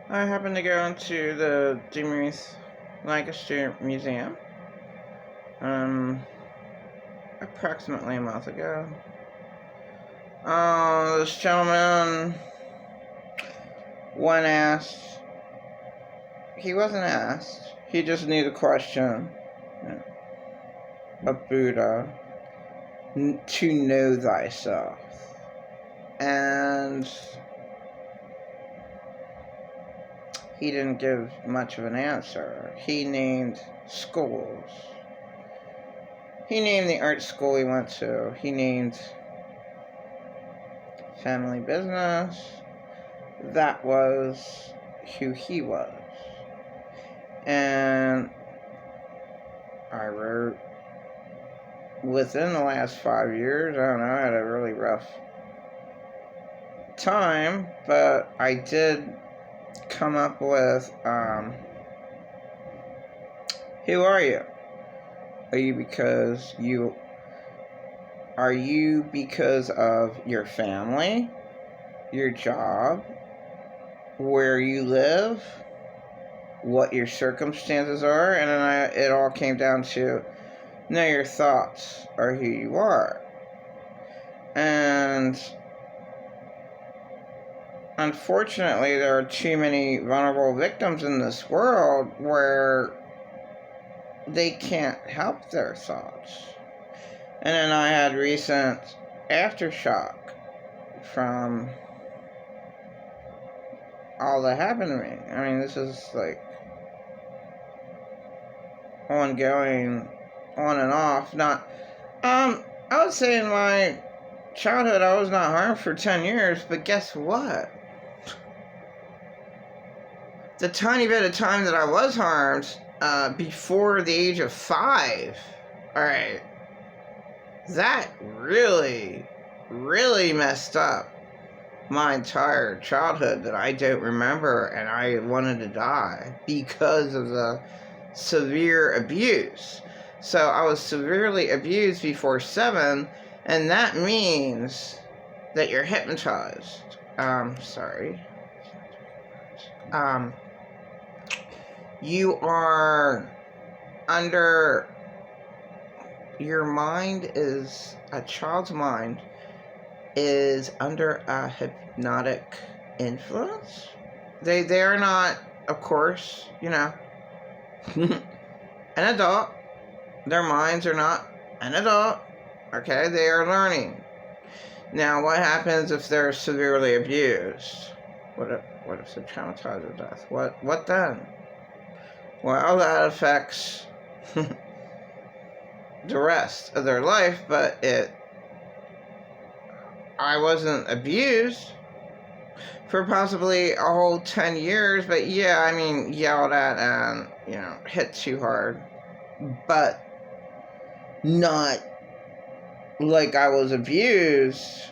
I happened to go into the Demuth Lancaster Museum um, approximately a month ago. This gentleman, when asked, he wasn't asked, he just knew the question of Buddha, to know thyself. And he didn't give much of an answer. He named schools. He named the art school he went to. He named family business. That was who he was. And I wrote, within the last 5 years, I don't know, I had a really rough time, but I did come up with, who are you? Are you because of your family, your job, where you live, what your circumstances are? And then it all came down to, no, your thoughts are who you are. And unfortunately, there are too many vulnerable victims in this world where they can't help their thoughts. And then I had recent aftershock from all that happened to me. I mean, this is like ongoing, on and off. I would say in my childhood I was not harmed for 10 years, but guess what? The tiny bit of time that I was harmed, before the age of 5, alright, that really, really messed up my entire childhood that I don't remember, and I wanted to die because of the severe abuse. So I was severely abused before 7, and that means that you're hypnotized. You are under, your mind is, a child's mind is under a hypnotic influence. They are not, of course, an adult. Their minds are not an adult. Okay, they are learning. Now, what happens if they're severely abused? What if they're traumatized to death? What then? Well, that affects the rest of their life, but I wasn't abused for possibly a whole 10 years, but yeah, I mean, yelled at and, hit too hard. But not like I was abused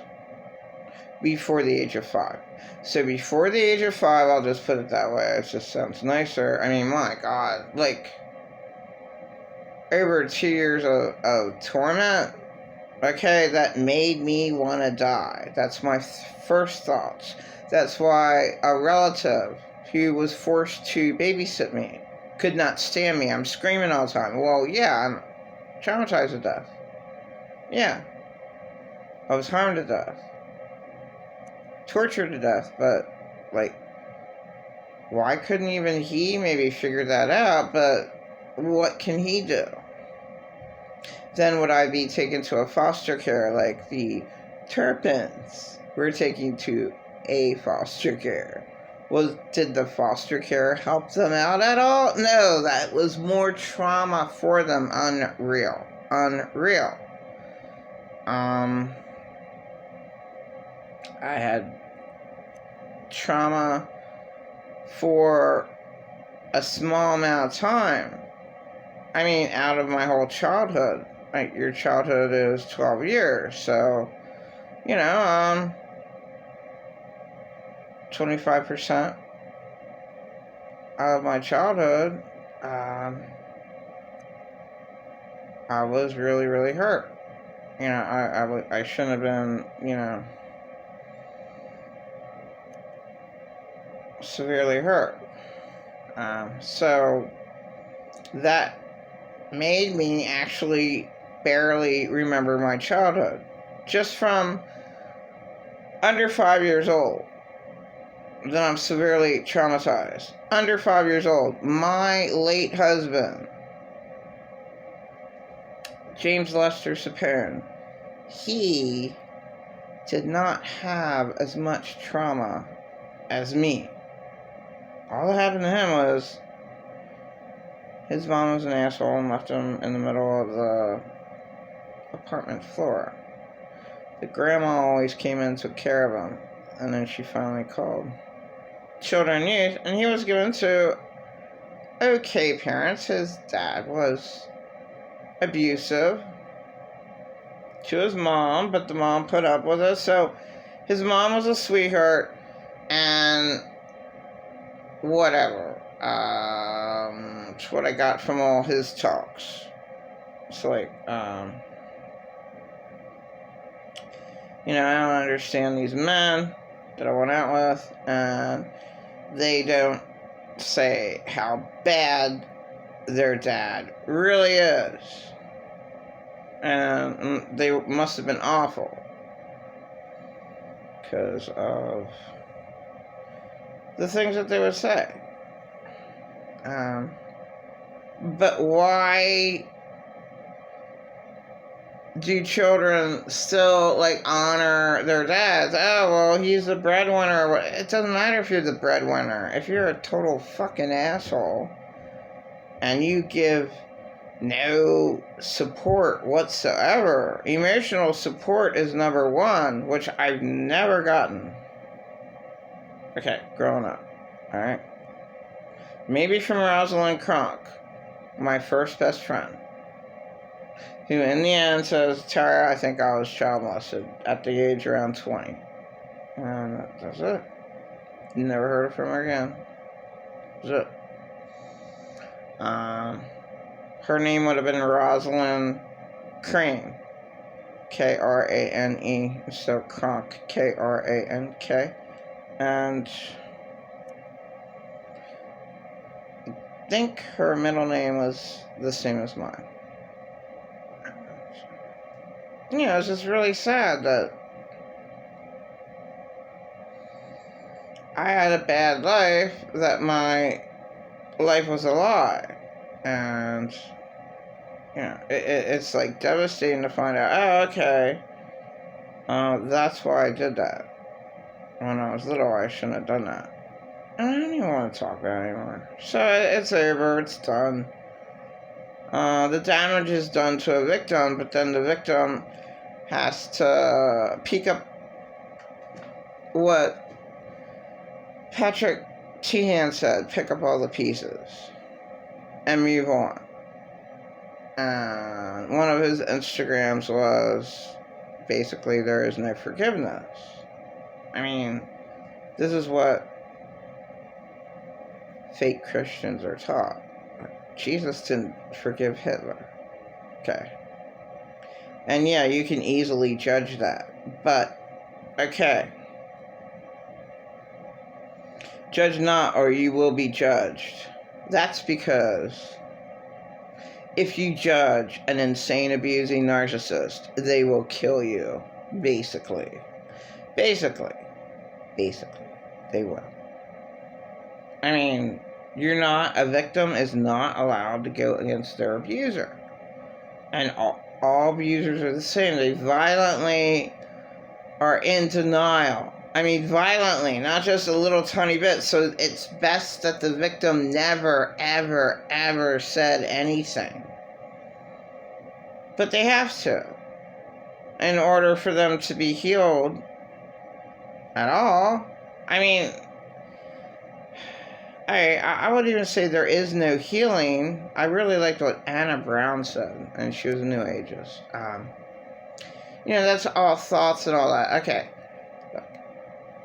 before the age of 5. So before the age of 5, I'll just put it that way. It just sounds nicer. I mean, my God, like, over 2 years of torment, okay, that made me want to die. That's my first thoughts. That's why a relative who was forced to babysit me could not stand me. I'm screaming all the time. Well, yeah, I'm traumatized to death. Yeah, I was harmed to death. Tortured to death, but, like, why couldn't even he maybe figure that out? But what can he do? Then would I be taken to a foster care like the Turpins were taken to a foster care? Did the foster care help them out at all? No, that was more trauma for them. Unreal. I had trauma for a small amount of time. I mean, out of my whole childhood. Like, your childhood is 12 years, so, 25% of my childhood, I was really, really hurt. I shouldn't have been, severely hurt. So that made me actually barely remember my childhood. Just from under 5 years old, then I'm severely traumatized. Under 5 years old, my late husband, James Lester Sapone, he did not have as much trauma as me. All that happened to him was his mom was an asshole and left him in the middle of the apartment floor. The grandma always came in and took care of him, and then she finally called children and youth, and he was given to okay parents. His dad was abusive to his mom, but the mom put up with it. So his mom was a sweetheart, and whatever. It's what I got from all his talks. It's like, I don't understand these men that I went out with, and they don't say how bad their dad really is. And they must have been awful because of the things that they would say. But why do children still honor their dads? Oh, well, he's the breadwinner. It doesn't matter if you're the breadwinner. If you're a total fucking asshole and you give no support whatsoever, emotional support is number one, which I've never gotten. Okay, growing up. Alright? Maybe from Rosalind Kronk, my first best friend, who in the end says, Tara, I think I was child molested at the age around 20. And that's it. Never heard from her again. That's it. Her name would have been Rosalind Crane. Krane. So Kronk. Krank. And I think her middle name was the same as mine. It's just really sad that I had a bad life, that my life was a lie. And, it's devastating to find out, okay, that's why I did that. When I was little, I shouldn't have done that. And I don't even want to talk about it anymore. So it's over, it's done. The damage is done to a victim, but then the victim has to pick up what Patrick Teahan said, pick up all the pieces and move on. And one of his Instagrams was basically, there is no forgiveness. I mean, this is what fake Christians are taught. Jesus didn't forgive Hitler. Okay. And yeah, you can easily judge that. But, okay. Judge not, or you will be judged. That's because if you judge an insane, abusing narcissist, they will kill you. Basically. Basically, they will. I mean, a victim is not allowed to go against their abuser. And all abusers are the same. They violently are in denial. I mean, violently, not just a little tiny bit. So it's best that the victim never, ever, ever said anything. But they have to, in order for them to be healed at all. I mean, I would even say there is no healing. I really liked what Anna Brown said, and she was a New Ageist. That's all thoughts and all that. Okay. Look,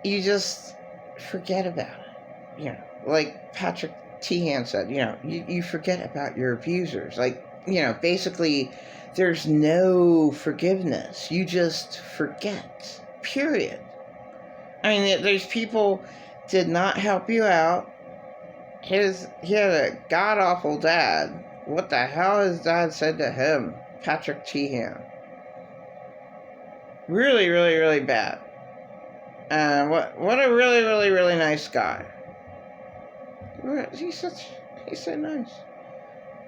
you just forget about it. Like Patrick Teahan said, you forget about your abusers. Basically, there's no forgiveness. You just forget. Period. I mean, there's people did not help you out. He had a god awful dad. What the hell his dad said to him? Patrick Teehan. Really, really, really bad. And what a really, really, really nice guy. He's so nice.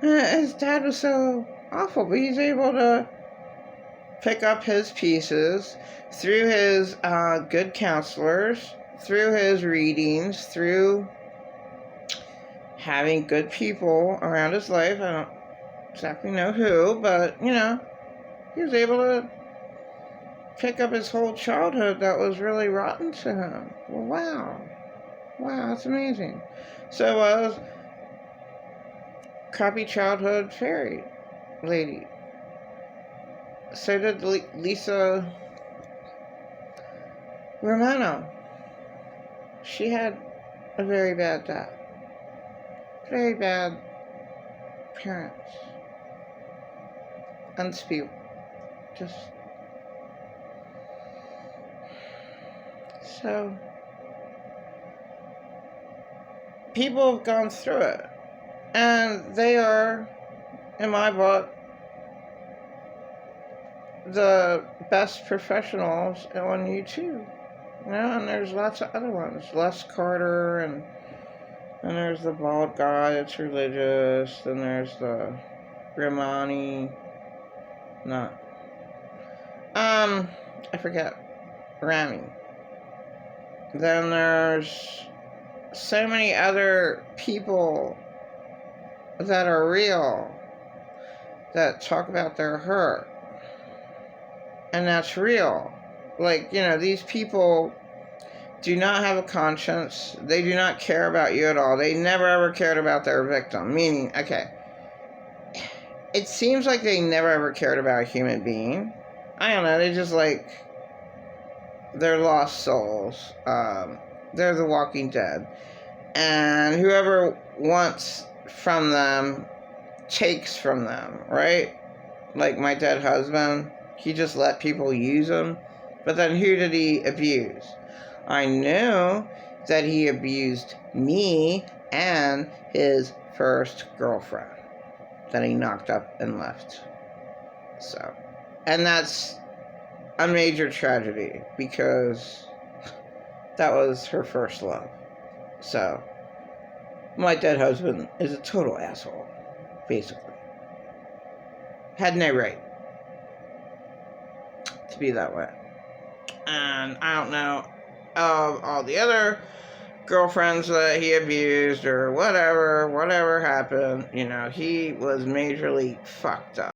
His dad was so awful, but he's able to pick up his pieces through his good counselors, through his readings, through having good people around his life. I don't exactly know who, but, he was able to pick up his whole childhood that was really rotten to him. Well, wow. Wow, that's amazing. So was crappy childhood fairy lady. So did Lisa Romano. She had a very bad dad. Very bad parents. Unspeakable. Just so people have gone through it. And they are, in my book, the best professionals on YouTube. And there's lots of other ones. Les Carter, and there's the bald guy that's religious, and there's the Grimani. I forget. Rami. Then there's so many other people that are real, that talk about their hurt. And that's real. Like, these people do not have a conscience. They do not care about you at all. They never ever cared about their victim. Meaning, okay, it seems like they never ever cared about a human being. I don't know, they just they're lost souls. They're the Walking Dead. And whoever wants from them takes from them, right? Like my dead husband, he just let people use him. But then who did he abuse? I knew that he abused me and his first girlfriend that he knocked up and left. So, and that's a major tragedy because that was her first love. So, my dead husband is a total asshole, basically. Had no right to be that way. And I don't know of all the other girlfriends that he abused or whatever happened. He was majorly fucked up.